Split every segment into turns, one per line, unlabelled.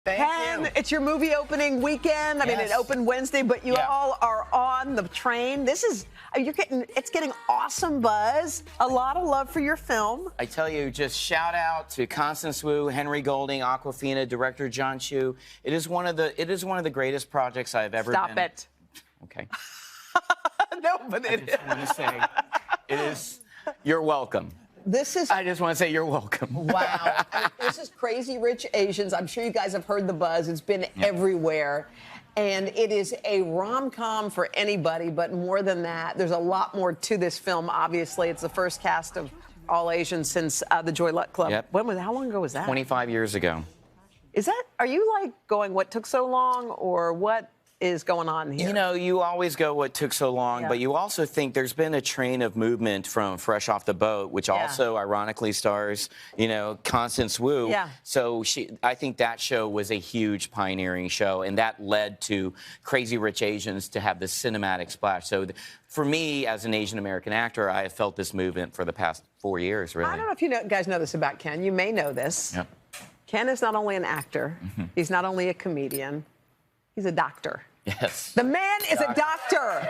Ken, it's your movie opening weekend. I mean, it opened Wednesday, but you all are on the train. It's getting awesome buzz. A lot of love for your film.
I tell you, just shout out to Constance Wu, Henry Golding, Awkwafina, director John Chu. It is one of the greatest projects I've ever
Stop
been.
it.
Okay.
No, but
I just want to say, you're welcome. I just want to say you're welcome.
Wow. This is Crazy Rich Asians. I'm sure you guys have heard the buzz. It's been everywhere. And it is a rom-com for anybody, but more than that, there's a lot more to this film, obviously. It's the first cast of all Asians since the Joy Luck Club.
Yep.
How long ago was that?
25 years ago.
Are you like going, what took so long, or what is going on here?
You know, you always go what took so long, but you also think there's been a train of movement from Fresh Off the Boat, which also ironically stars, Constance Wu.
Yeah.
So I think that show was a huge pioneering show, and that led to Crazy Rich Asians to have this cinematic splash. So for me, as an Asian American actor, I have felt this movement for the past 4 years, really.
I don't know if you guys know this about Ken. You may know this.
Yep.
Ken is not only an actor, he's not only a comedian, he's a doctor.
Yes.
The man is a doctor.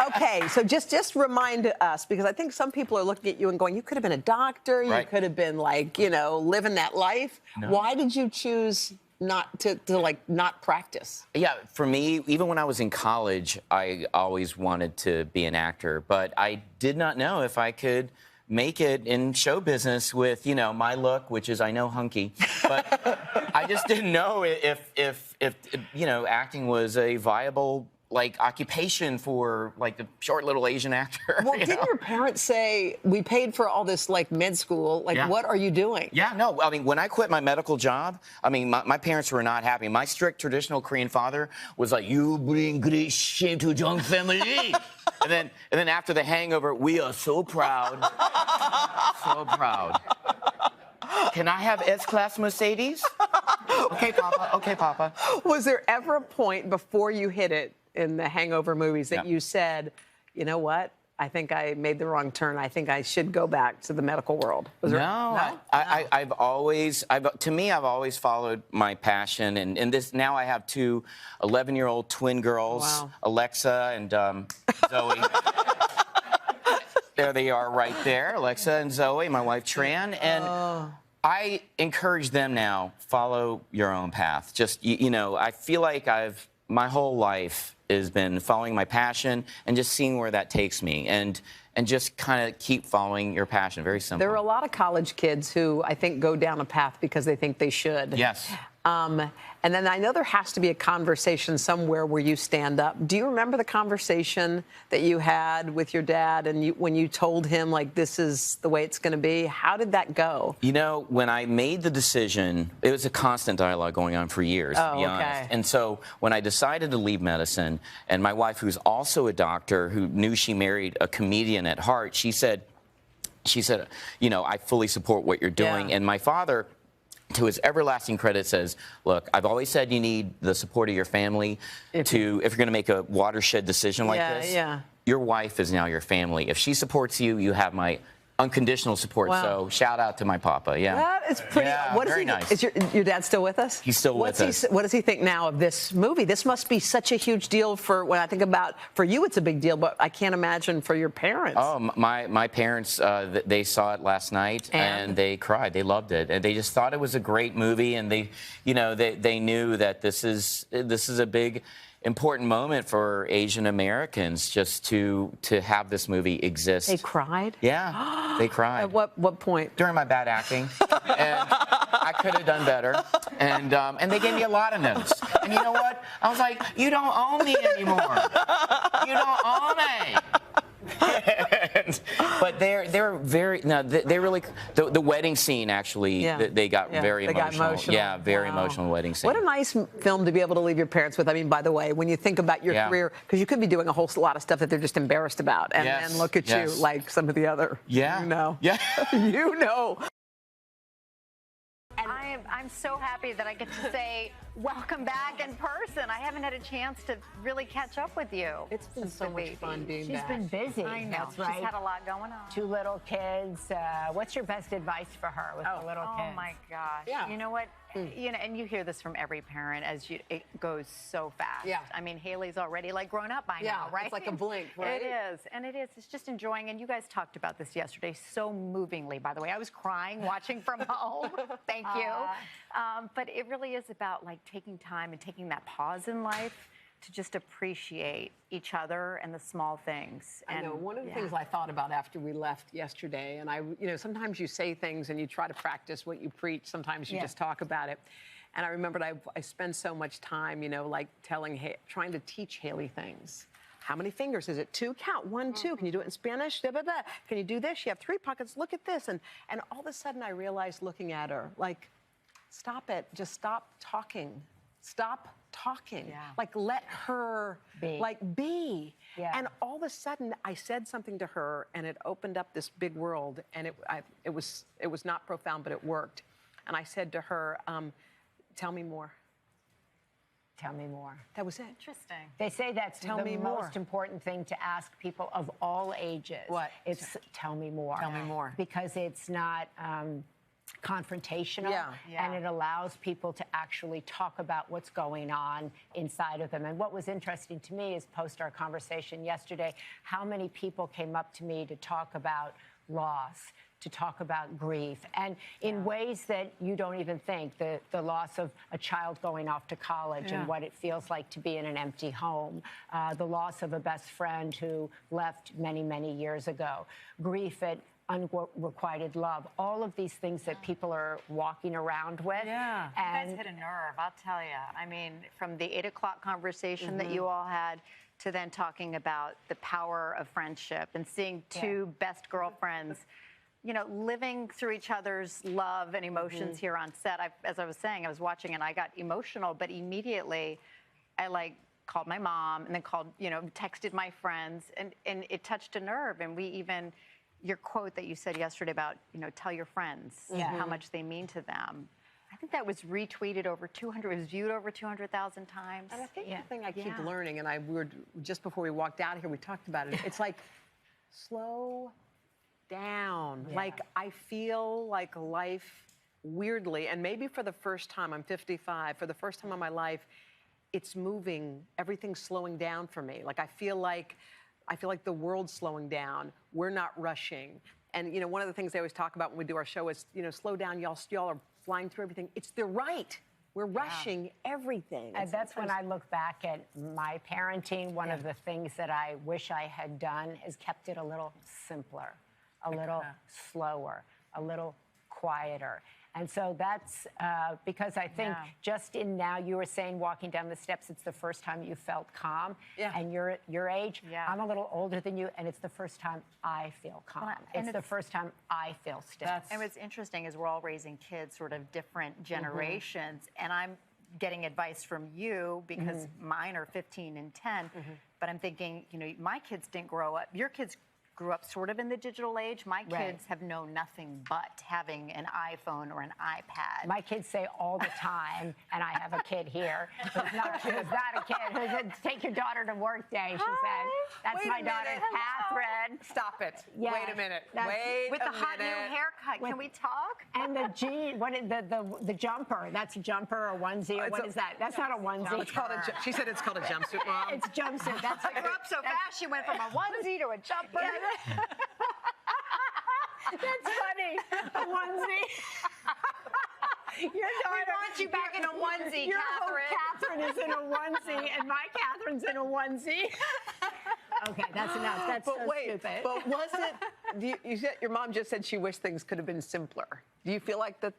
Okay, so just remind us, because I think some people are looking at you and going, you could have been a doctor, you could have been like, living that life. No. Why did you choose not to not practice? Yeah,
for me, even when I was in college, I always wanted to be an actor, but I did not know if I could make it in show business with, my look, which is, I know, hunky. But I just didn't know if acting was a viable, occupation for, the short little Asian actor.
Well, didn't your parents say, we paid for all this, med school? What are you doing?
Yeah, no, I mean, when I quit my medical job, my parents were not happy. My strict traditional Korean father was like, you bring great shame to young family. And then after The Hangover, we are so proud. So proud. Can I have S-Class Mercedes? Okay, Papa. Okay, Papa.
Was there ever a point before you hit it in the Hangover movies that you said, you know what? I think I made the wrong turn. I think I should go back to the medical world.
I've always followed my passion, and this now I have two 11-year-old twin girls, Alexa and Zoe. There they are right there, Alexa and Zoe, my wife Tran, and I encourage them now, follow your own path. Just, I feel like my whole life has been following my passion and just seeing where that takes me, and just kind of keep following your passion. Very simple.
There are a lot of college kids who I think go down a path because they think they should.
Yes.
And then I know there has to be a conversation somewhere where you stand up. Do you remember the conversation that you had with your dad and when you told him, this is the way it's going to be? How did that go?
When I made the decision, it was a constant dialogue going on for years, to be honest. And so when I decided to leave medicine, and my wife, who's also a doctor, who knew she married a comedian at heart, she said, I fully support what you're doing. And my father, to his everlasting credit, says, look, I've always said you need the support of your family if you're going to make a watershed decision like this. Your wife is now your family. If she supports you, you have my unconditional support. So shout out to my papa.
That is pretty.
Very nice.
Is your dad still with us?
He's still with us.
What does he think now of this movie? This must be such a huge deal when I think about, for you it's a big deal, but I can't imagine for your parents.
Oh, my parents, they saw it last night and they cried. They loved it. And they just thought it was a great movie, and they knew that this is a big, important moment for Asian Americans, just to have this movie exist.
They cried?
Yeah, they cried.
At what point?
During my bad acting. And I could have done better. And they gave me a lot of notes. And you know what? I was like, you don't own me anymore. You don't own me. But they're very, they really, the wedding scene actually, they got very emotional. Yeah, very emotional wedding scene.
What a nice film to be able to leave your parents with. I mean, by the way, when you think about your career, because you could be doing a whole lot of stuff that they're just embarrassed about, and then look at you like some of the other, you know.
I'm so happy that I get to say welcome back in person. I haven't had a chance to really catch up with you.
It's been so much fun being back.
She's been busy.
I know.
That's right.
She's had a lot going on.
2 little kids. What's your best advice for her with the little kids?
Oh my gosh. You know what? you know, and you hear this from every parent it goes so fast.
Yeah.
I mean, Haley's already like grown up by now, right?
It's like a blink, right?
It is, and it is. It's just enjoying. And you guys talked about this yesterday so movingly, by the way. I was crying watching from home. Thank you. But it really is about like taking time and taking that pause in life to just appreciate each other and the small things.
I know. One of the things I thought about after we left yesterday, and you know, sometimes you say things and you try to practice what you preach. Sometimes you just talk about it. And I remembered I spend so much time, you know, like trying to teach Haley things. How many fingers is it? 2? Count 1, 2. Can you do it in Spanish? Blah, blah, blah. Can you do this? You have 3 pockets. Look at this. And all of a sudden I realized looking at her, like, stop it. Just stop talking. Stop talking. Yeah. Like, let her be. Yeah. And all of a sudden I said something to her and it opened up this big world, and it was not profound, but it worked. And I said to her, tell me more.
Tell me more.
That was it.
Interesting.
They say that's the most important thing to ask people of all ages.
What?
It's tell me more.
Tell me more.
Because it's not confrontational, and it allows people to actually talk about what's going on inside of them. And what was interesting to me is post our conversation yesterday, how many people came up to me to talk about loss, to talk about grief, and in ways that you don't even think. The loss of a child going off to college and what it feels like to be in an empty home, the loss of a best friend who left many, many years ago, grief at unrequited love, all of these things that people are walking around with.
Yeah. And you guys hit a nerve, I'll tell you. I mean, from the 8 o'clock conversation that you all had to then talking about the power of friendship and seeing 2 best girlfriends, you know, living through each other's love and emotions here on set. As I was saying, I was watching and I got emotional, but immediately I called my mom and then texted my friends, and it touched a nerve. And we even, your quote that you said yesterday about, you know, tell your friends how much they mean to them. I think that was retweeted over 200, it was viewed over 200,000 times.
And I think the thing I keep learning, and we were, just before we walked out of here, we talked about it, it's like, slow down. Yeah. Like, I feel like life, weirdly, and maybe for the first time, I'm 55, for the first time in my life, it's moving, everything's slowing down for me. Like, I feel like the world's slowing down. We're not rushing. And, you know, one of the things they always talk about when we do our show is, you know, slow down, y'all are flying through everything. They're right. We're rushing everything.
And that's when I look back at my parenting. One of the things that I wish I had done is kept it a little simpler, a little slower, a little quieter. And so that's because I think just in now, you were saying walking down the steps, it's the first time you felt calm. Yeah. And you're at your age. Yeah. I'm a little older than you, and it's the first time I feel calm. Well, it's the first time I feel still.
And what's interesting is we're all raising kids sort of different generations, and I'm getting advice from you because mine are 15 and 10, but I'm thinking, you know, my kids didn't grow up. Your kids grew up sort of in the digital age. My kids have known nothing but having an iPhone or an iPad.
My kids say all the time, and I have a kid here who's not a kid, who said, take your daughter to work day, she said. That's my daughter, Catherine.
Stop it. Yeah. Wait a minute.
With the hot new haircut. Can we talk?
And the the jumper. That's a jumper or onesie. Or what is that? That's not a onesie.
It's called she said it's called a jumpsuit, Mom.
It's jumpsuit. That's
I grew up so fast, she went from a onesie to a jumper.
That's funny. A onesie. Your daughter,
we want you back in a onesie,
your
Catherine.
Catherine is in a onesie, and my Catherine's in a onesie. Okay, that's enough. That's so stupid.
But was it? You said your mom just said she wished things could have been simpler. Do you feel like that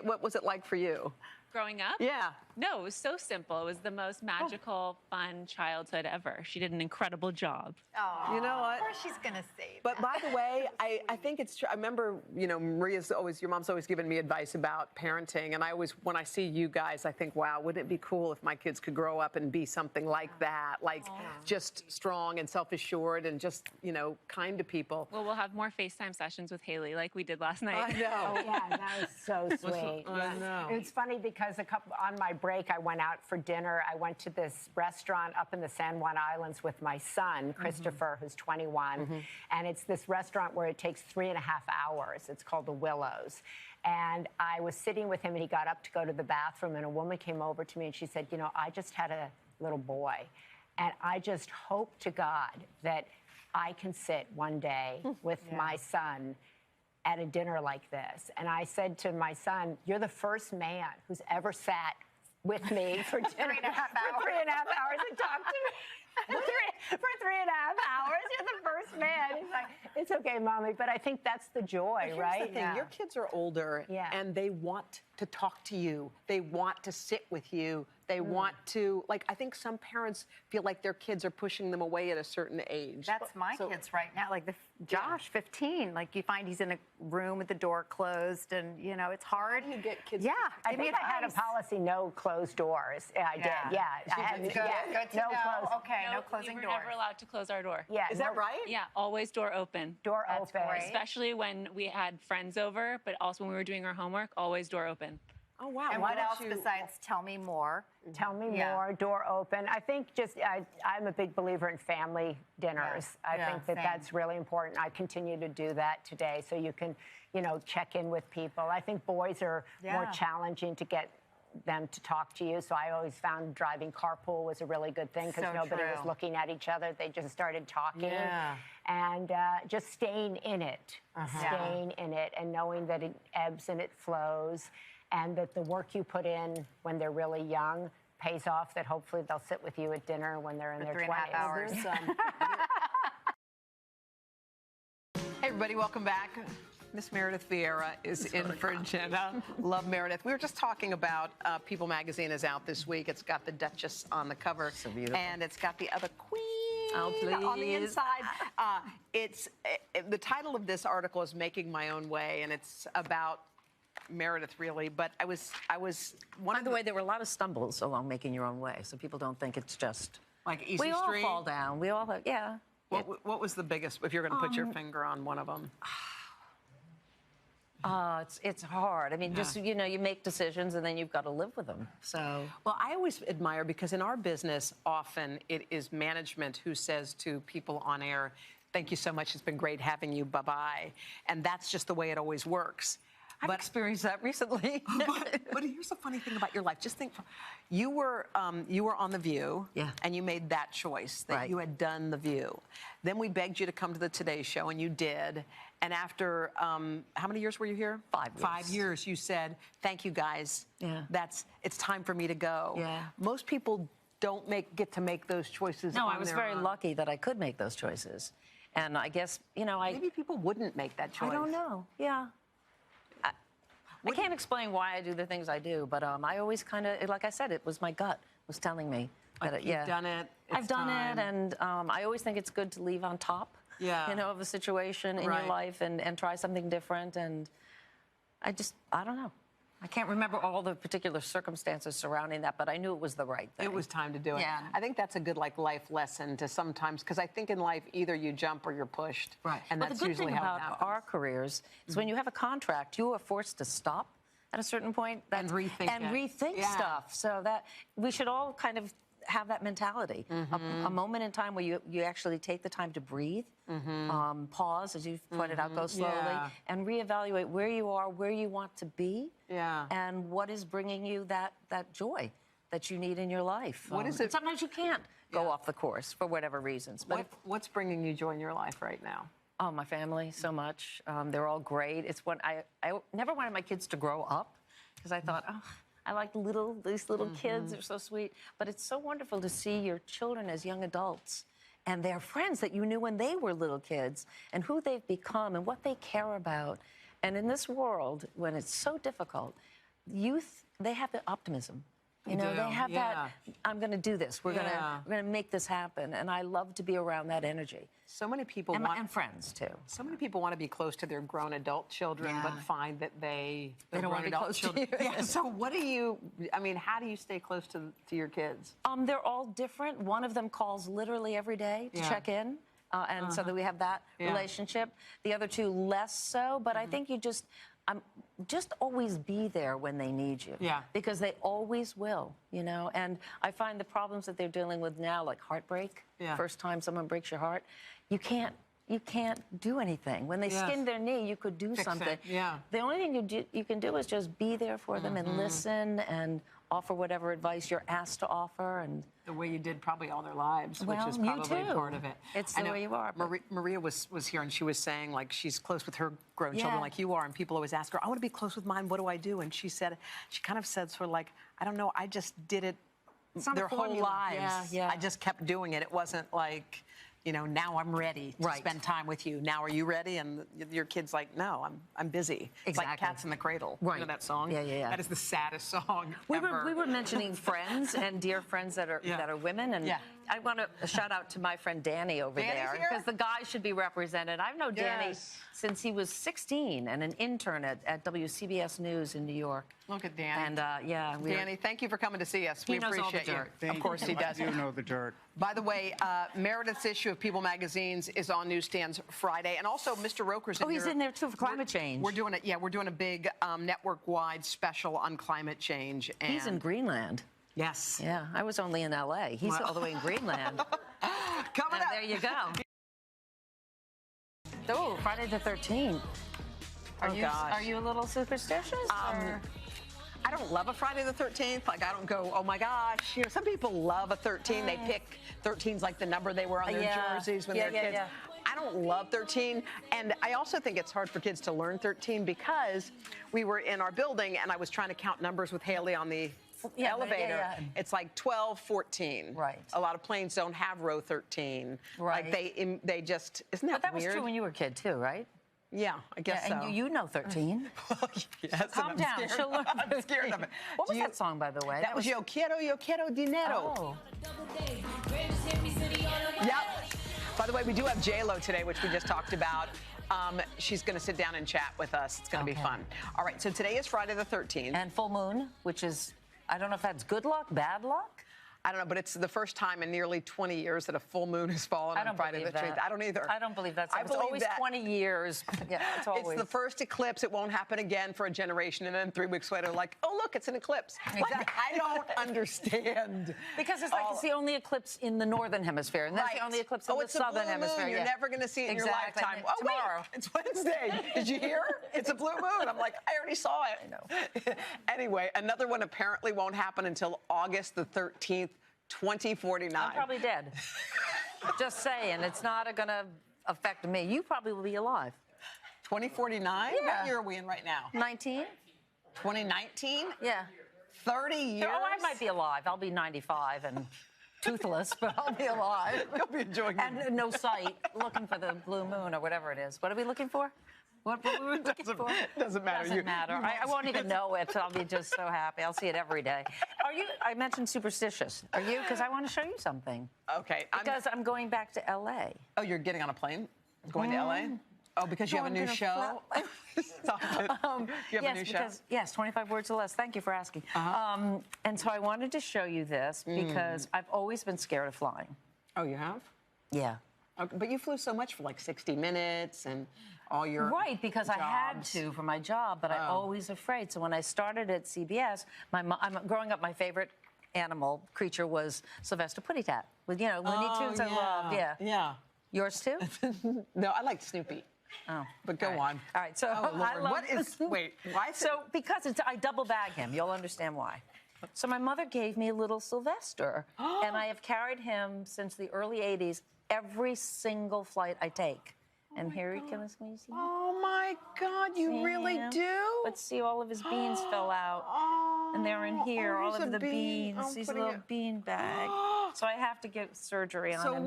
what was it like for you?
Growing up?
Yeah.
No, it was so simple. It was the most magical, fun childhood ever. She did an incredible job.
Oh,
you know what?
Of course she's going to say that.
But by the way, I think it's true. I remember, you know, your mom's always given me advice about parenting. And when I see you guys, I think, wow, wouldn't it be cool if my kids could grow up and be something like that? Like just strong and self-assured and just, you know, kind to people.
Well, we'll have more FaceTime sessions with Haley like we did last night.
I know.
Oh, yeah, that was so sweet.
I know.
It's funny because on my break, I went out for dinner. I went to this restaurant up in the San Juan Islands with my son, Christopher, who's 21. And it's this restaurant where it takes 3.5 hours. It's called The Willows. And I was sitting with him, and he got up to go to the bathroom, and a woman came over to me, and she said, you know, I just had a little boy, and I just hope to God that I can sit one day with my son at a dinner like this. And I said to my son, you're the first man who's ever sat with me for dinner
3.5 hours.
for 3.5 hours and talked to me. For 3.5 hours, you're the first man. He's like, it's okay, Mommy, but I think that's the joy, right?
Here's the thing, your kids are older, and they want to talk to you. They want to sit with you. They want to, like, I think some parents feel like their kids are pushing them away at a certain age.
That's my kids right now. Like Josh, 15. Like you find he's in a room with the door closed, and you know it's hard.
How do you get kids?
Yeah,
I think I had a policy: no closed doors. I did. Yeah, I had
Good to know.
closed.
Okay, no closing
we were
doors.
never allowed to close our door.
Yeah,
Is that right?
Yeah, always door open.
Door
That's
open.
great.
Especially when we had friends over, but also when we were doing our homework, always door open.
Oh, wow.
And
Why
what
don't
else
you-
besides tell me more?
Tell me more, door open. I think I'm a big believer in family dinners. I think that that's really important. I continue to do that today, so you can, you know, check in with people. I think boys are more challenging to get them to talk to you, so I always found driving carpool was a really good thing because nobody was looking at each other. They just started talking. And just staying in it, staying in it, and knowing that it ebbs and it flows, and that the work you put in when they're really young pays off, that hopefully they'll sit with you at dinner when they're in their
3.5
20s.
hours.
Hey, everybody, welcome back. Miss Meredith Vieira is in for Jenna. Love Meredith. We were just talking about People magazine is out this week. It's got the Duchess on the cover.
So beautiful.
And it's got the other queen
Oh,
on the
please.
inside. The title of this article is Making My Own Way, and it's about Meredith, really. But I was one
By
of
the way, there were a lot of stumbles along making your own way, so people don't think it's just
like easy
we all
street.
fall down. We all, yeah.
What was the biggest, if you're going to put your finger on one of them?
It's hard. I mean, just, you know, you make decisions and then you've got to live with them. So,
Well, I always admire, because in our business, often it is management who says to people on air, thank you so much, it's been great having you, bye-bye. And that's just the way it always works.
I've experienced that recently.
But here's the funny thing about your life. Just think, you were on The View, and you made that choice, that you had done The View. Then we begged you to come to the Today Show, and you did. And after, how many years were you here?
5 years.
5 years. You said, thank you, guys.
Yeah.
It's time for me to go.
Yeah.
Most people don't get to make those choices
No,
on
I was
their
very
own.
lucky that I could make those choices. And I guess, you know,
Maybe people wouldn't make that choice.
I don't know. Yeah. I can't explain why I do the things I do, but I always kind of, like I said, it was my gut was telling me. That
You've done it.
I've done it, and I always think it's good to leave on top, you know, of a situation in your life and try something different. And I don't know. I can't remember all the particular circumstances surrounding that, but I knew it was the right thing.
It was time to do it.
Yeah.
I think that's a good life lesson to sometimes, because I think in life either you jump or you're pushed.
Right.
And
Well,
that's
the good
usually
thing
how it
about
happens.
our careers is when you have a contract, you are forced to stop at a certain point
And rethink it.
stuff. So that we should all kind of have that mentality. A moment in time where you actually take the time to breathe, pause, as you've pointed out, go slowly, and reevaluate where you are, where you want to be, and what is bringing you that joy that you need in your life.
What is it?
And sometimes you can't go off the course for whatever reasons. But
What's bringing you joy in your life right now?
oh, my family, so much. They're all great. It's when I never wanted my kids to grow up, because I thought, oh, I like these little kids. They're so sweet. But it's so wonderful to see your children as young adults and their friends that you knew when they were little kids and who they've become and what they care about. And in this world, when it's so difficult, youth, they have the optimism. You know, they have that, I'm going to do this. We're going to make this happen. And I love to be around that energy.
So many people
and friends, too.
So many people want to be close to their grown adult children, but find that they
don't want to be close to you.
Yeah. So how do you stay close to your kids?
They're all different. One of them calls literally every day to check in. And so that we have that relationship. The other two, less so. But I think you just just always be there when they need you.
Yeah.
Because they always will, you know. And I find the problems that they're dealing with now, like heartbreak, first time someone breaks your heart, you can't do anything. When they skinned their knee, you could do something.
Yeah.
The only thing you can do is just be there for them and listen and offer whatever advice you're asked to offer. And
the way you did probably all their lives,
well,
which is probably
you too.
part of it.
It's the way you are.
Maria was here, and she was saying, like, she's close with her grown children like you are, and people always ask her, I want to be close with mine, what do I do? And she kind of said sort of like, I don't know, I just did it their whole lives. I just kept doing it. It wasn't like, you know, now I'm ready to spend time with you. Now are you ready? And your kid's like, no, I'm busy. It's like Cats in the Cradle.
Right.
You know that song?
Yeah.
That is the saddest song
ever. We were mentioning friends and dear friends that are women, and I want to shout out to my friend Danny over there, because the guy should be represented. I've known Danny since he was 16 and an intern at WCBS News in New York.
Look at Danny.
And
Danny, thank you for coming to see us.
He
We
knows
appreciate
all the dirt.
Of course he does.
I do know the dirt.
By the way, Meredith's issue of People magazines is on newsstands Friday, and also Mr. Roker's in
he's in there too for climate change.
We're doing it. Yeah, we're doing a big network-wide special on climate change. And
he's in Greenland.
Yes.
Yeah, I was only in L.A. He's all the way in Greenland.
Coming up.
There you go. Oh, Friday the 13th. Are you a little superstitious?
I don't love a Friday the 13th. Like, I don't go, oh my gosh. You know, some people love a 13. They pick 13's like the number they wear on their jerseys when they're kids. I don't love 13. And I also think it's hard for kids to learn 13 because we were in our building and I was trying to count numbers with Haley on the elevator. It's like 12, 14.
Right.
A lot of planes don't have row 13.
Right.
Like they just, isn't that weird?
But that was true when you were a kid too, right?
Yeah, I guess so.
And you know 13.
Yes,
calm down. She'll learn.
I'm scared of it.
What was that song, by the way?
That was Yo Quiero Dinero.
Oh.
Yep. By the way, we do have J-Lo today, which we just talked about. She's going to sit down and chat with us. It's going to be fun. All right, so today is Friday the 13th.
And full moon, which is, I don't know if that's good luck, bad luck?
I don't know, but it's the first time in nearly 20 years that a full moon has fallen on Friday the 13th. I don't either.
I don't believe that. It's always 20 years. Yeah, it's always.
It's the first eclipse. It won't happen again for a generation. And then 3 weeks later, like, oh, look, it's an eclipse.
Exactly.
Like, I don't understand.
Because it's like it's the only eclipse in the northern hemisphere, and that's the only eclipse in the southern hemisphere.
You're never going to see it in your lifetime. Oh,
tomorrow.
Wait, it's Wednesday. Did you hear? It's a blue moon. I'm like, I already saw it.
I know.
Anyway, another one apparently won't happen until August the 13th. 2049.
I'm probably dead. Just saying, it's not going to affect me. You probably will be alive.
2049?
Yeah.
What year are we in right now?
19?
2019?
Yeah.
30 years?
Oh, I might be alive. I'll be 95 and toothless, but I'll be alive.
You'll be enjoying it.
And no sight, looking for the blue moon or whatever it is. What are we looking for? What were we looking for?
Doesn't matter.
Doesn't matter. I won't even know it. I'll be just so happy. I'll see it every day. Are you? I mentioned superstitious. Are you? Because I want to show you something.
Okay.
Because I'm going back to L.A.
Oh, you're getting on a plane? Going to L.A.? Oh, because you have a new show? Stop it. You have a new show?
Yes, 25 words or less. Thank you for asking. And so I wanted to show you this because I've always been scared of flying.
Oh, you have?
Yeah.
Okay, but you flew so much for like 60 Minutes and all your
Right, because
jobs.
I had to for my job, but I'm always afraid. So when I started at CBS, I'm growing up, my favorite creature was Sylvester Puttytat. With, you know, Looney Tunes I loved. Yeah.
Yeah.
Yours too?
No, I liked Snoopy.
Oh.
But go on.
All right, so
Lord.
I love
What is, wait, why is
So, because I double bag him. You'll understand why. So my mother gave me a little Sylvester, and I have carried him since the early 80s, every single flight I take. And here he comes. Can you see him?
Oh, my God, you
See
really
him?
do?
But see, all of his beans fell out. And they're in here, all
he's
of
a
the
bean.
beans.
I'm
He's a
putting
little
it-
bean bag. So I have to get surgery on
So
him.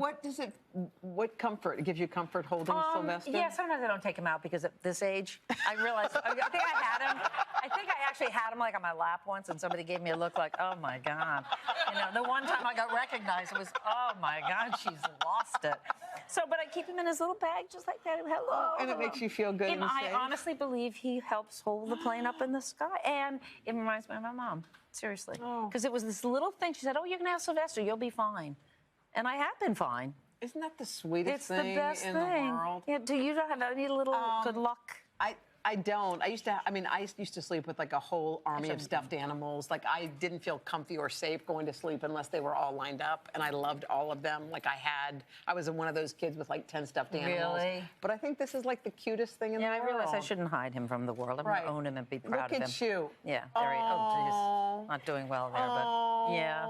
what comfort? It gives you comfort holding Sylvester?
Yeah, sometimes I don't take him out because at this age, I realize, I think I had him. I think I actually had him like on my lap once, and somebody gave me a look like, oh my God. You know, the one time I got recognized, it was, oh my God, she's lost it. So, but I keep him in his little bag just like that. Hello.
And it makes you feel good and
I
safe?
honestly believe he helps hold the plane up in the sky. And it reminds me of my mom. Seriously. Because it was this little thing. She said, oh, you can have Sylvester. You'll be fine. And I have been fine.
Isn't that the sweetest
It's the
thing
best
in
thing.
the world?
Yeah, do you have any little good luck?
I I don't. I used to sleep with like a whole army of stuffed animals. Like I didn't feel comfy or safe going to sleep unless they were all lined up, and I loved all of them. Like I was one of those kids with like 10 stuffed animals.
Really?
But I think this is like the cutest thing in the world.
Yeah, I realize I shouldn't hide him from the world. I'm going to own him and be proud of him.
Look at you.
Yeah, very, geez. Not doing well there, but yeah.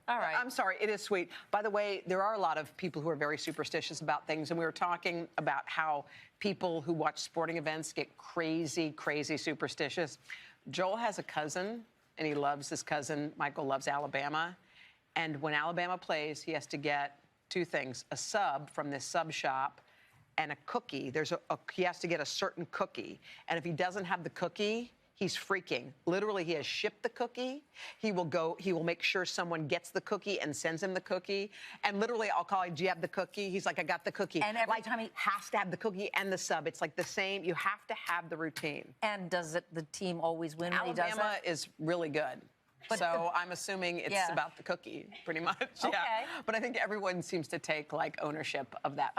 All right.
I'm sorry, it is sweet. By the way, there are a lot of people who are very superstitious about things, and we were talking about how people who watch sporting events get crazy, crazy superstitious. Joel has a cousin, and he loves his cousin. Michael loves Alabama. And when Alabama plays, he has to get 2 things, a sub from this sub shop and a cookie. He has to get a certain cookie. And if he doesn't have the cookie, he's freaking. Literally, he has shipped the cookie. He will make sure someone gets the cookie and sends him the cookie. And literally, I'll call him, do you have the cookie? He's like, I got the cookie.
And every time he
has to have the cookie and the sub. It's like the same. You have to have the routine.
And does the team always win when he does that?
Alabama is really good. So I'm assuming it's about the cookie, pretty much.
Okay.
Yeah. But I think everyone seems to take like ownership of that.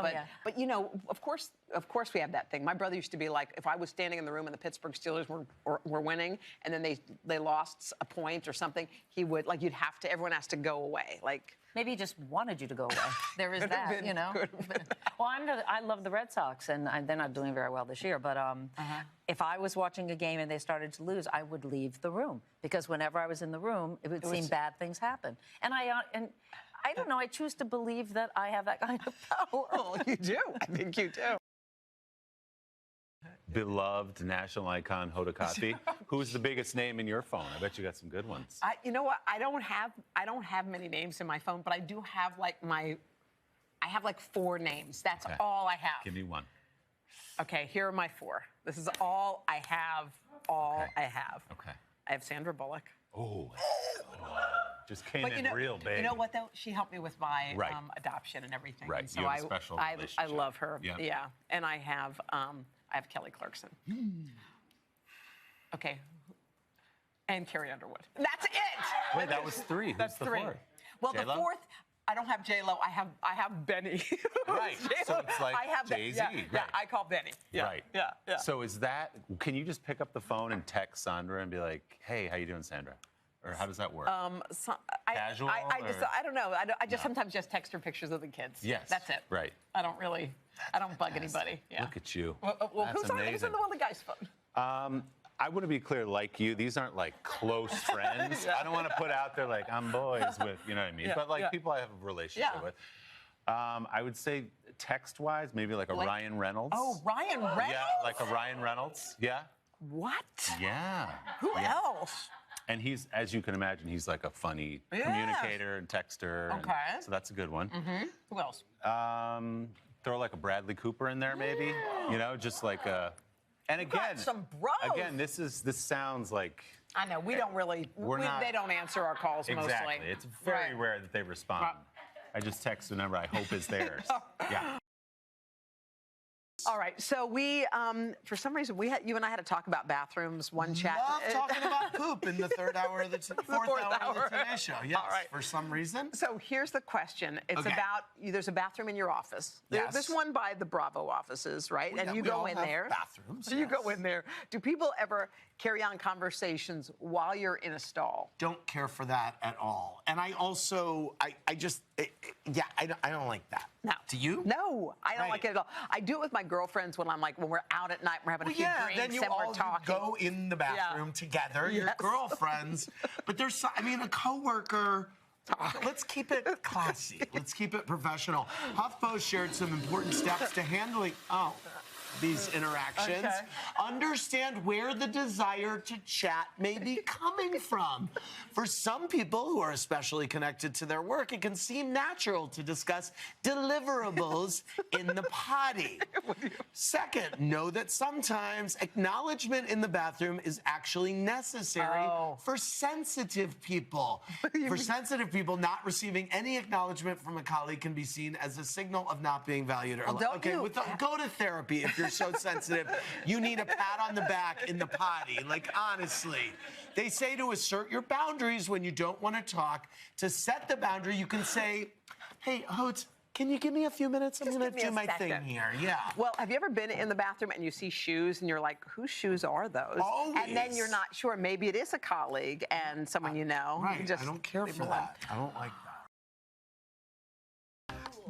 But you know, of course we have that thing. My brother used to be like, if I was standing in the room and the Pittsburgh Steelers were winning, and then they lost a point or something, he would like everyone has to go away. Like
maybe he just wanted you to go away. There is that, you know. Well, I love the Red Sox, and they're not doing very well this year. But if I was watching a game and they started to lose, I would leave the room because whenever I was in the room, it would seem bad things happen. And I don't know. I choose to believe that I have that kind of power.
Oh, you do. I think you do.
Beloved national icon Hoda Kotb. Who's the biggest name in your phone? I bet you got some good ones.
You know what? I don't have many names in my phone, but I do have like I have like 4 names. That's all I have.
Give me one.
Okay, here are my 4. This is all I have. I have.
Okay.
I have Sandra Bullock.
Oh. Just came in real big.
You know what though? She helped me with my adoption and everything.
Right.
And so
you have a special relationship.
I love her.
Yeah.
Yeah. And I have Kelly Clarkson. Okay. And Carrie Underwood. That's it.
Wait, that was 3.
That's
Who's
3.
The 4th?
Well,
J-Lo?
the 4th, I don't have J-Lo. I have Benny.
Right. So it's like Jay-Z.
Yeah, I call Benny. Yeah.
Right.
Yeah.
So can you just pick up the phone and text Sandra and be like, hey, how you doing, Sandra? Or how does that work? Casual?
I don't know. I just sometimes just text her pictures of the kids.
Yes.
That's it.
Right.
I don't bug anybody. Yeah.
Look at you.
Well,
That's amazing.
who's on the guy's phone?
I want to be clear, like you, these aren't like close friends. I don't want to put out there like I'm boys with, you know what I mean? But like people I have a relationship with. I would say text-wise, maybe like a Ryan Reynolds.
Oh, Ryan Reynolds?
Yeah, like a Ryan Reynolds. Yeah.
What?
Yeah.
Who else?
And he's, as you can imagine, he's like a funny communicator and texter.
Okay.
So that's a good one.
Mm-hmm. Who else?
Throw like a Bradley Cooper in there, maybe. You know, just like a. And again,
some bros.
Again, this sounds like.
I know we don't really. They don't answer our calls mostly.
Exactly. It's very rare that they respond. I just text the number I hope is theirs. Yeah.
All right, so we, for some reason, you and I had to talk about bathrooms. One chat.
Love talking about poop in the third hour of the fourth hour of the Today Show. Yes, for some reason.
So here's the question. It's about there's a bathroom in your office.
Yes.
There's one by the Bravo offices, right? And you go in there.
Bathrooms.
So you go in there. Do people ever carry on conversations while you're in a stall?
Don't care for that at all. And I also, I don't like that.
No.
Do you?
No, I don't like it at all. I do it with my girlfriends when we're out at night, we're having a few drinks,
then you
and we're
all
talking.
go in the bathroom together, your girlfriends. But there's, a coworker. Let's keep it classy. Let's keep it professional. HuffPo shared some important steps to handling these interactions.
Okay.
Understand where the desire to chat may be coming from. For some people who are especially connected to their work, it can seem natural to discuss deliverables in the potty. Second, know that sometimes acknowledgement in the bathroom is actually necessary for sensitive people. For sensitive people, not receiving any acknowledgement from a colleague can be seen as a signal of not being valued or loved. Go to therapy if you're so sensitive. You need a pat on the back in the potty. Like, honestly. They say to assert your boundaries when you don't want to talk. To set the boundary, you can say, hey, Hoda, can you give me a few minutes? I'm going to do my thing here. Yeah.
Well, have you ever been in the bathroom and you see shoes and you're like, whose shoes are those?
Always.
And then you're not sure. Maybe it is a colleague and someone you know.
Right.
You just
I don't care for that. I don't like that.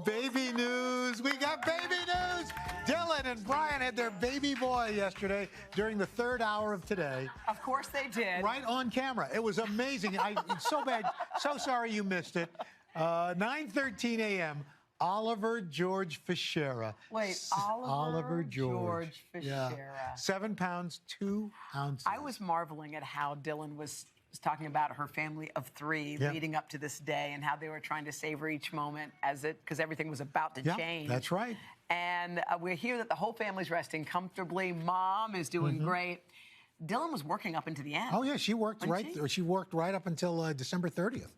Baby news. We got baby news. Dylan and Brian had their baby boy yesterday during the third hour of today.
Of course they did.
Right on camera. It was amazing. It's so bad. So sorry you missed it. 9:13 a.m. Oliver George Fischera.
Wait, Oliver George Fischera.
Yeah. 7 pounds, 2 ounces.
I was marveling at how Dylan was talking about her family of 3 leading up to this day and how they were trying to savor each moment because everything was about to change.
That's right.
And we hear that the whole family's resting comfortably. Mom is doing great. Dylan was working up into the end.
Oh yeah, she worked She worked right up until December 30th.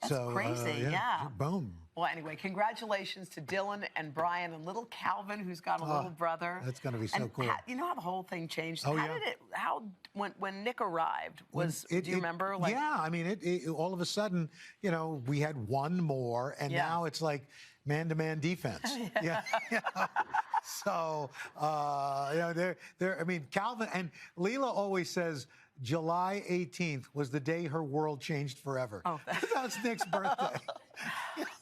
That's crazy. Yeah.
Boom.
Well, anyway, congratulations to Dylan and Brian and little Calvin, who's got a little brother.
That's going to be so cool.
You know how the whole thing changed?
Oh,
When Nick arrived, do you remember?
Yeah, I mean, all of a sudden, we had one more, and now it's like man-to-man defense. Yeah. So, I mean, Calvin and Leela always says July 18th was the day her world changed forever. Oh, that's Nick's birthday.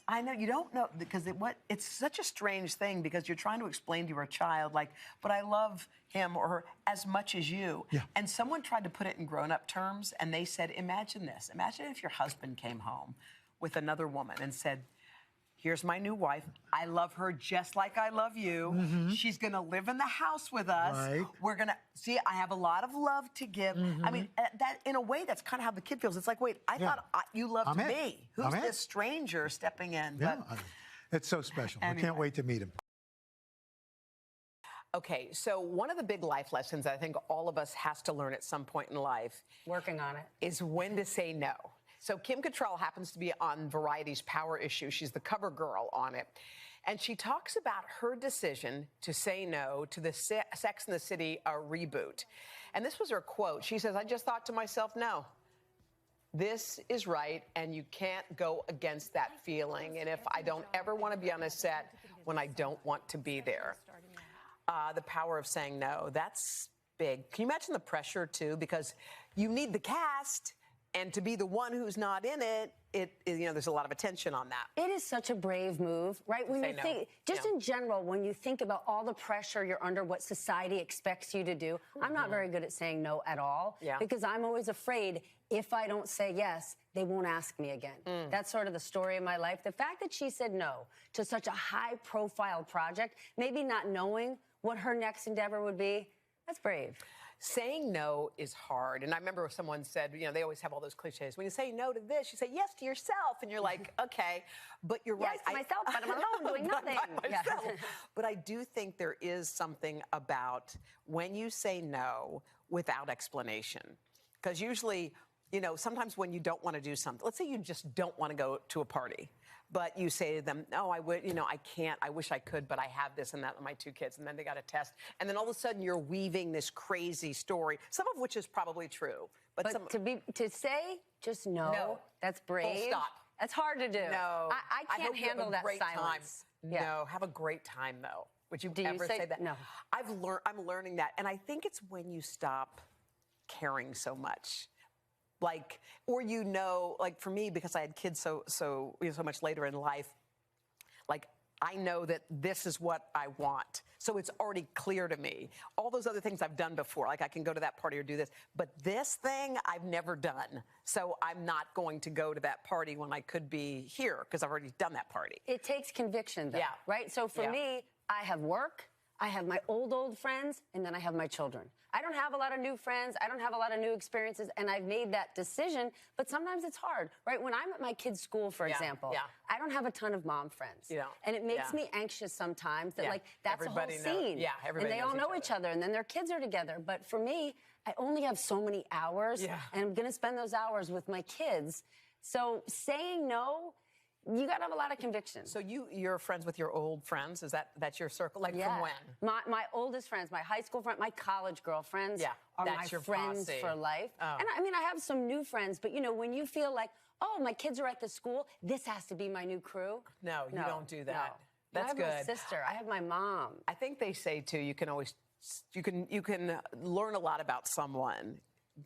I know, you don't know, because it's such a strange thing because you're trying to explain to your child, but I love him or her as much as you. Yeah. And someone tried to put it in grown-up terms, and they said, imagine this. Imagine if your husband came home with another woman and said, here's my new wife. I love her just like I love you. Mm-hmm. She's going to live in the house with us. Right. We're going to see, I have a lot of love to give. Mm-hmm. I mean, that in a way, that's kind of how the kid feels. It's like, wait, I thought you loved me. Who's this stranger stepping in?
Yeah, it's so special. Anyway. I can't wait to meet him.
Okay, so one of the big life lessons I think all of us has to learn at some point in life.
Working on it.
Is when to say no. So Kim Cattrall happens to be on Variety's Power Issue. She's the cover girl on it. And she talks about her decision to say no to the Sex and the City reboot. And this was her quote. She says, I just thought to myself, no, this is right, and you can't go against that feeling. And if I don't ever want to be on a set when I don't want to be there. The power of saying no, that's big. Can you imagine the pressure, too? Because you need the cast. And to be the one who's not in it, there's a lot of attention on that.
It is such a brave move, right? When you think, just in general, when you think about all the pressure you're under, what society expects you to do, I'm not very good at saying no at all. Yeah. Because I'm always afraid if I don't say yes, they won't ask me again. That's sort of the story of my life. The fact that she said no to such a high-profile project, maybe not knowing what her next endeavor would be, that's brave.
Saying no is hard. And I remember someone said, they always have all those cliches. When you say no to this, you say yes to yourself. And you're like, okay, but you're right.
Yes to myself, but I'm alone doing nothing.
But I do think there is something about when you say no without explanation. Because usually, sometimes when you don't want to do something, let's say you just don't want to go to a party. But you say to them, no, I would, I can't. I wish I could, but I have this and that with my 2 kids. And then they got a test. And then all of a sudden you're weaving this crazy story, some of which is probably true. But
to say just no, that's brave.
Full stop.
That's hard to do.
No.
I can't handle that silence.
No, have a great time, though. Would you ever say that?
No.
I'm learning that. And I think it's when you stop caring so much. For me, because I had kids so much later in life, I know that this is what I want. So it's already clear to me. All those other things I've done before, I can go to that party or do this. But this thing I've never done. So I'm not going to go to that party when I could be here because I've already done that party.
It takes conviction, though, right? So for me, I have work. I have my old friends, and then I have my children. I don't have a lot of new friends. I don't have a lot of new experiences, and I've made that decision, but sometimes it's hard, right? When I'm at my kids' school, for example, I don't have a ton of mom friends. And it makes me anxious sometimes that, that's everybody a whole scene. And they all know each other, and then their kids are together. But for me, I only have so many hours, and I'm going to spend those hours with my kids. So saying no, you got to have a lot of conviction.
So you're friends with your old friends? That's your circle? From when?
My oldest friends, my high school friends, my college girlfriends are my friends for life. Oh. And I have some new friends, but when you feel like, oh, my kids are at the school, this has to be my new crew.
No, you don't do that. That's good.
I have my sister. I have my mom.
I think they say too, you can learn a lot about someone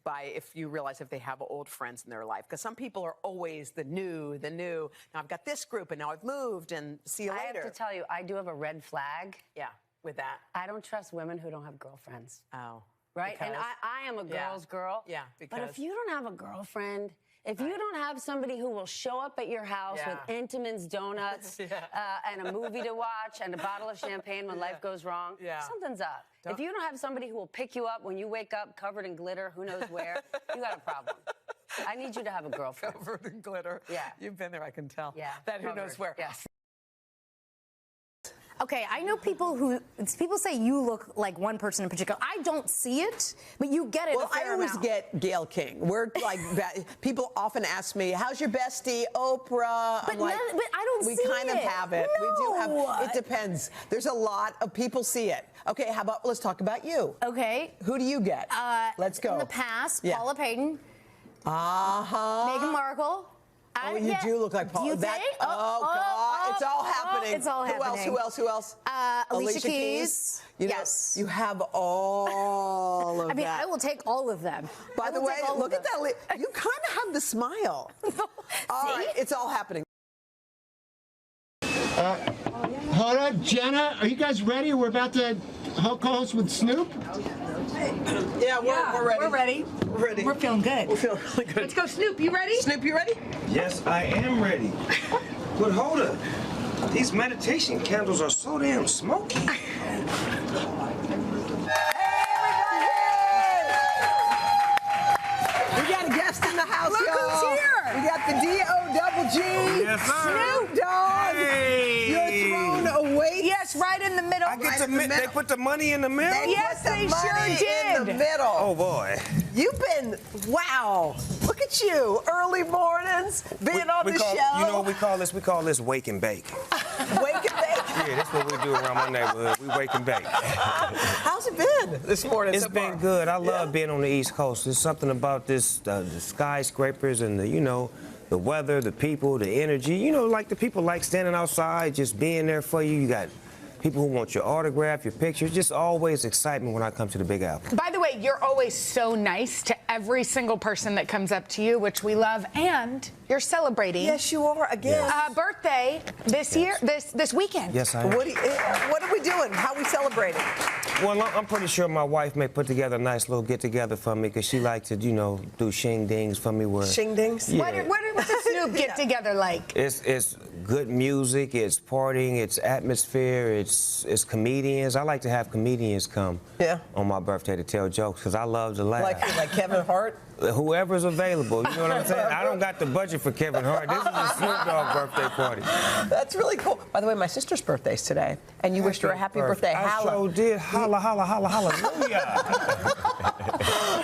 by if you realize if they have old friends in their life, because some people are always the new. Now I've got this group and now I've moved and see you later.
I have to tell you, I do have a red flag.
Yeah, with that.
I don't trust women who don't have girlfriends.
Oh.
Right?
Because?
And I am a girl's girl.
Yeah, because.
But if you don't have a girlfriend, if you don't have somebody who will show up at your house with Entenmann's donuts and a movie to watch and a bottle of champagne when life goes wrong, something's up. If you don't have somebody who will pick you up when you wake up covered in glitter, who knows where, you got a problem. I need you to have a girlfriend.
Covered in glitter.
Yeah.
You've been there, I can tell.
Yeah.
That who knows where.
Yes.
Okay, I know people say you look like one person in particular. I don't see it, but you get it.
Well, I always get Gayle King. We're like, people often ask me, "How's your bestie, Oprah?"
But,
like,
but I don't see it.
We kind of have it.
No.
We do have. It depends. There's a lot of people see it. Okay, how about let's talk about you?
Okay.
Who do you get? Let's go.
In the past, Paula Payton. Meghan Markle.
Oh, you do look like Paula.
Do you think?
God, it's all happening.
It's all happening.
Who else?
Alicia Keys.
Yes. You have all of that.
I mean, I will take all of them.
By the way, look at that. You kind of have the smile. All right, it's all happening.
Hoda, Jenna, are you guys ready? We're about to co-host with Snoop.
Yeah, we're ready.
We're ready.
We're ready.
We're feeling good.
We're feeling really good.
Let's go, Snoop. You ready?
Snoop, you ready?
Yes, I am ready. But Hoda, these meditation candles are so damn smoky.
We got a guest in the house,
Look
y'all.
who's here.
We got the D-O-double-G.
Yes, sir.
Snoop Dogg.
Hey.
You're thrown away.
Yes, right in the middle.
I get they put the money in the middle?
Yes, they sure did.
In the middle.
Oh, boy.
You've been, wow. Look at you. Early mornings, being on the show.
You know what we call this? We call this wake and bake.
Wake and bake?
Yeah, that's what we do around my neighborhood. We wake and bake.
How's it been this morning?
It's been good. I love being on the East Coast. There's something about this, the skyscrapers and the weather, the people, the energy. Like the people like standing outside, just being there for you. You got people who want your autograph, your picture. Just always excitement when I come to the Big Apple.
By the way, you're always so nice to every single person that comes up to you, which we love, and you're celebrating.
Yes, you are again.
Birthday this year, this weekend.
Yes, I am.
What are we doing? How are we celebrating?
Well, I'm pretty sure my wife may put together a nice little get-together for me because she likes to, do shing-dings for me.
Shing-dings?
Yeah.
What's a Snoop get-together like?
It's good music, it's partying, it's atmosphere, it's comedians. I like to have comedians come on my birthday to tell jokes because I love to laugh.
Like Kevin Hart?
Whoever's available, you know what I'm saying? I don't got the budget for Kevin Hart. This is a Snoop Dogg birthday party.
That's really cool. By the way, my sister's birthday's today, and you wished her a happy birthday.
I sure did. Holla, holla, holla, hallelujah.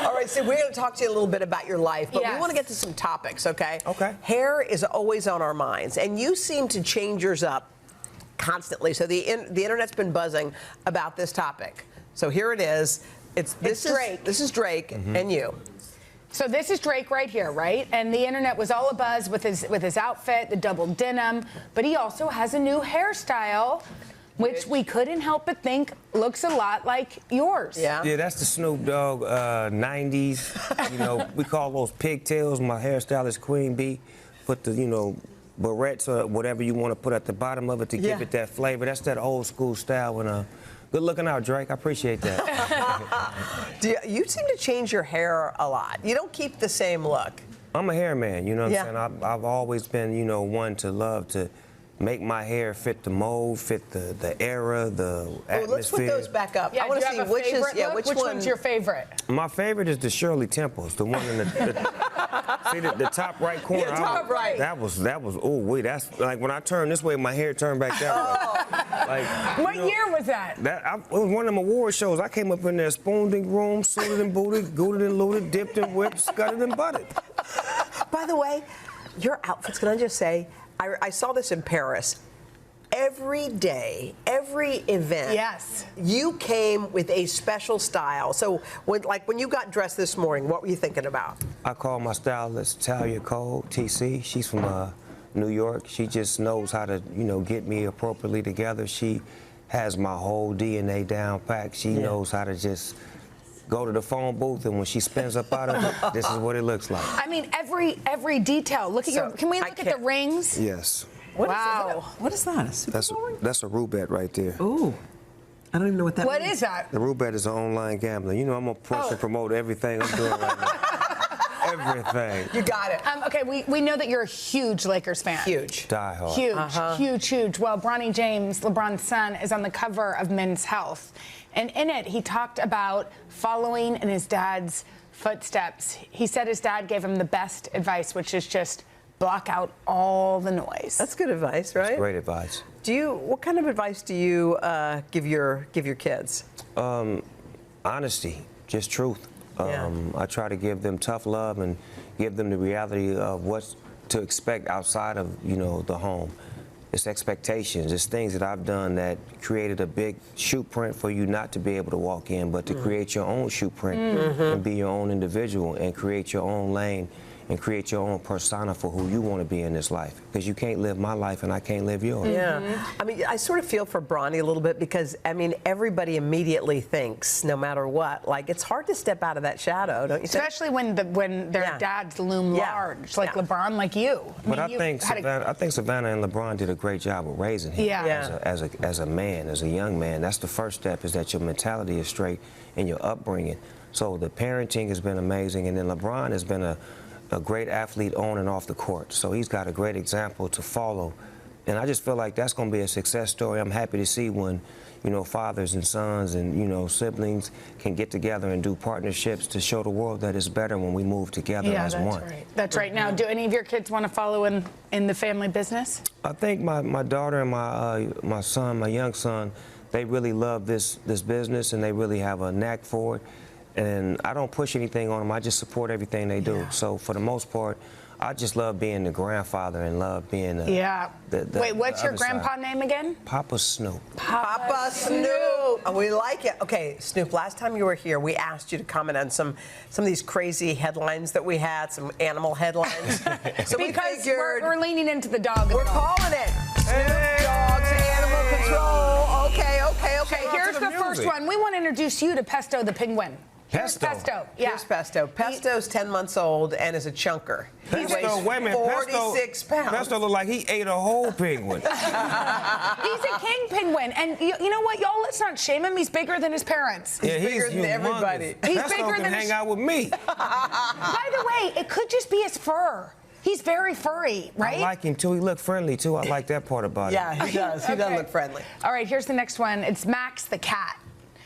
All right, so we're going to talk to you a little bit about your life, but we want to get to some topics, okay?
Okay.
Hair is always on our minds, and you seem to change yours up constantly. So the internet's been buzzing about this topic. So here it is. This is Drake. This is Drake and you.
So this is Drake right here, right? And the internet was all abuzz with his outfit, the double denim, but he also has a new hairstyle, which we couldn't help but think looks a lot like yours.
Yeah, that's the Snoop Dogg 90s. We call those pigtails. My hairstylist Queen Bee put the, barrettes or whatever you want to put at the bottom of it to give it that flavor. That's that old school style. And good looking out, Drake. I appreciate that.
You seem to change your hair a lot. You don't keep the same look.
I'm a hair man, you know what I'm saying? I've always been, one to love to make my hair fit the mold, fit the era, the atmosphere.
Let's put those back up. I want to see which
one's your favorite.
My favorite is the Shirley Temples, the one in the top right corner.
Yeah, top right.
That was. Oh wait, that's like when I turn this way, my hair turned back that way.
What year was that?
It was one of them award shows. I came up in there, spooned and groomed, suited and booted, gooted and looted, dipped and whipped, scudded and butted.
By the way, your outfits. Can I just say? I saw this in Paris. Every day, every event, you came with a special style. So, when you got dressed this morning, what were you thinking about?
I called my stylist, Talia Cole, TC. She's from New York. She just knows how to, you know, get me appropriately together. She has my whole DNA down pat. She knows how to just go to the phone booth, and when she spins up out of it, this is what it looks like.
I mean, every detail. Look at your. Can we look at the rings?
Yes.
Wow. What is that?
That's a roulette right there.
Ooh. I don't even know what that means.
What is that?
The roulette is an online gambling. You know, I'm a person promote everything I'm doing right now. Everything.
You got it.
Okay, we know that you're a huge Lakers fan.
Huge.
Die hard.
Huge. Well, Bronny James, LeBron's son, is on the cover of Men's Health. And in it, he talked about following in his dad's footsteps. He said his dad gave him the best advice, which is just block out all the noise.
That's good advice, right?
That's great advice.
What kind of advice do you give your kids?
Honesty, just truth. I try to give them tough love and give them the reality of what to expect outside of, you know, the home. It's expectations. It's things that I've done that created a big shoe print for you not to be able to walk in, but to create your own shoe print and be your own individual and create your own lane and create your own persona for who you want to be in this life. Because you can't live my life and I can't live yours.
Yeah. I mean, I sort of feel for Bronny a little bit because, I mean, everybody immediately thinks, no matter what, like, it's hard to step out of that shadow, don't you think?
Especially when their dads loom large, like LeBron, like you.
But I think Savannah and LeBron did a great job of raising him as a man, as a young man. That's the first step, is that your mentality is straight in your upbringing. So the parenting has been amazing, and then LeBron has been a great athlete on and off the court. So he's got a great example to follow. And I just feel like that's going to be a success story. I'm happy to see when, you know, fathers and sons and, you know, siblings can get together and do partnerships to show the world that it's better when we move together as one.
Right. That's right. Now, do any of your kids want to follow in the family business?
I think my daughter and my son, my young son, they really love this business, and they really have a knack for it. And I don't push anything on them. I just support everything they do. So for the most part, I just love being the grandfather and love being
Wait, what's your grandpa name again?
Papa Snoop.
Papa Snoop. Oh, we like it. Okay, Snoop, last time you were here, we asked you to comment on some of these crazy headlines that we had, some animal headlines. So
because we're leaning into the dog.
We're calling it. Snoop Dogg's Animal Control. Okay.
Here's the first one. We want to introduce you to Pesto the penguin.
Pesto?
Pesto,
Here's Pesto. Pesto's 10 months old and is a chunker.
Pesto, wait a minute.
46 pounds.
Pesto looked like he ate a whole penguin.
He's a king penguin. And you know what, y'all? Let's not shame him. He's bigger than his parents.
Yeah,
he's bigger than everybody.
He's
Pesto
bigger
can
than
hang out with me.
By the way, it could just be his fur. He's very furry, right?
I like him, too. He looked friendly, too. I like that part about him.
Yeah, he does. He does look friendly.
All right, here's the next one. It's Max the cat.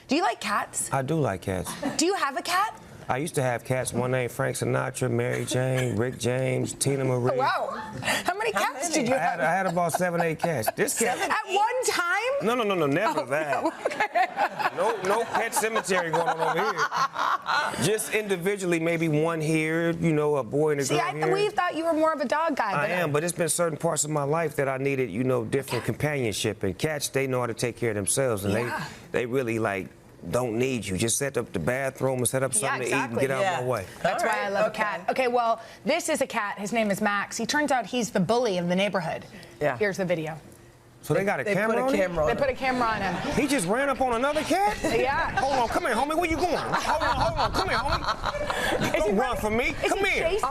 Do you like cats?
I do like cats.
Do you have a cat?
I used to have cats. One named Frank Sinatra, Mary Jane, Rick James, Tina Marie.
Oh, wow. How many cats did you have?
I had about 7, 8 cats. This cat.
At one time?
No, never that. No pet cemetery going on over here. Just individually, maybe one here, you know, a boy and a girl here.
We thought you were more of a dog guy.
I am, but it's been certain parts of my life that I needed, you know, different companionship. And cats, they know how to take care of themselves, and they really, like, don't need you. Just set up the bathroom and set up something to eat and get out of my way.
That's why I love a cat. Okay, well, this is a cat. His name is Max. He turns out he's the bully of the neighborhood. Yeah. Here's the video.
So they got a camera on him?
They put a camera on him.
He just ran up on another cat?
Yeah.
Hold on, come here, homie. Where you going? Hold on. Come here, homie. Don't run from me. Come here.
He's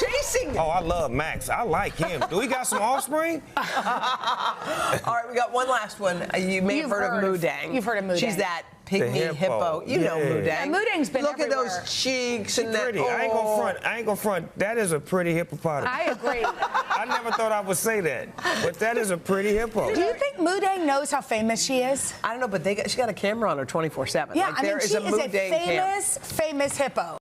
chasing.
Oh, I love Max. I like him. Do he got some offspring?
All right, we got one last one. You may have heard of Moodang.
You've heard of Moodang.
She's that pygmy hippo. You know Moodang.
Yeah, Moodang's been
Look
everywhere.
at those cheeks and that.
Pretty. I ain't gonna front. That is a pretty hippopotamus.
I agree.
I never thought I would say that, but that is a pretty hippo.
Do you think Moodang knows how famous she is?
I don't know, but she got a camera on her 24/7.
Yeah,
like,
I mean,
there
she
is a
famous hippo.